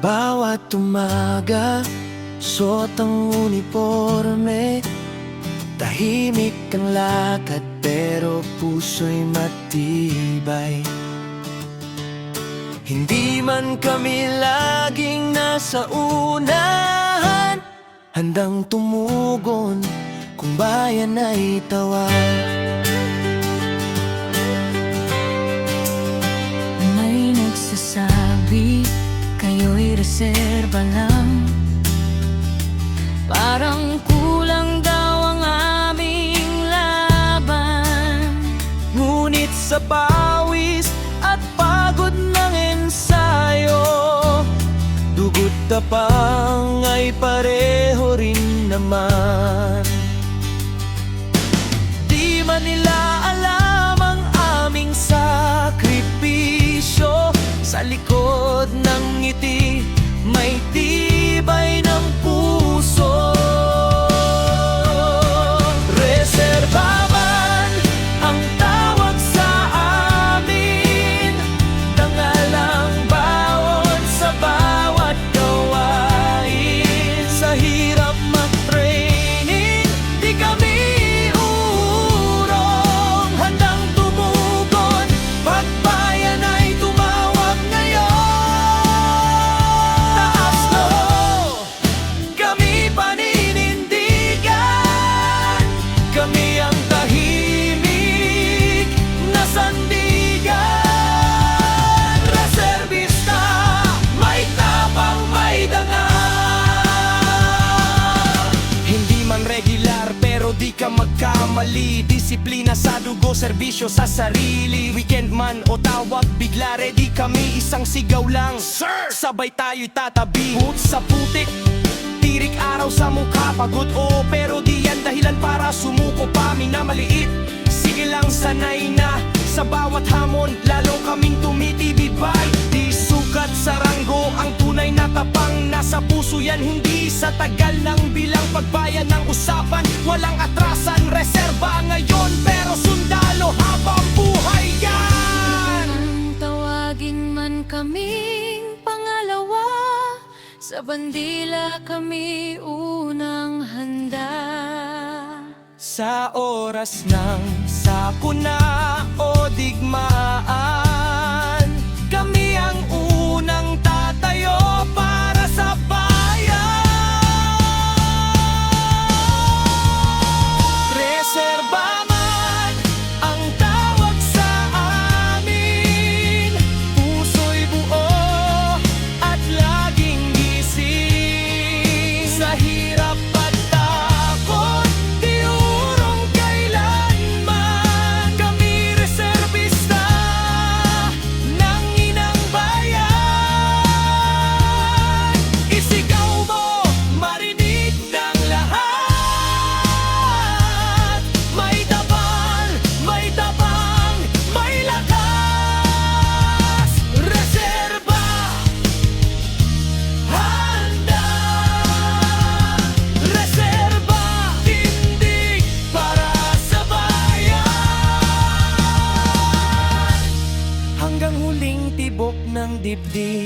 Bawat umaga, suot ang uniforme. Tahimik ang lakad pero puso'y matibay. Hindi man kami laging nasa unahan, handang tumugon kung bayan ay tawag. May nagsasabi kayo'y reserba lang, parang kulang daw ang aming laban. Ngunit sa pawis at pagod ng ensayo, dugot tapang ay pareho rin naman. Di man nila alam ang aming sakripisyo, sa likod ng ngiti may tibay ng puso. Reserba man ang tawag sa amin, dangal ang bawon sa bawat gawain. Sa hirap mag-training, di kami urong, handang tumugon pag bayan ay tumawag ngayon. Taas loob, kami paninindigan, kami ang tahimik na sandigan. Reservista, may tapang, may dangal. Hindi man regular pero di ka magkamali. Disiplina sa dugo, serbisyo sa sarili. Weekend man o tawag bigla, ready kami, isang sigaw lang, sir! Sabay tayo'y tatabi. Boots sa putik, tirik araw sa mukha. Pagod oo pero di yan dahilan para sumuko pa. Minamaliit, sige lang sanay na. Sa bawat hamon, lalo kaming tumitibibay. Di sukat sa ranggo, ang tunay na tapang nasa puso yan, hindi sa tagal ng bilang. Pagbayan ng usapan, walang atrasan. Reserba ngayon pero sundalo habang buhay yan. Ang tawagin man kaming pangalawa, sa bandila kami unang handa. Sa oras ng sakuna o digmaan, kami ang unang tatayo para sa bayan. Reserba man ang tawag sa amin, puso'y buo at laging gising. Sa hirap at takot, di urong kailanman, kami reservista ng inang bayan. Isigaw mo, marinig ng lahat, may tapang, may tapang, may lakas. Reserba, handa. Reserba, tindig para sa bayan. Hanggang huling tibok ng dibdib,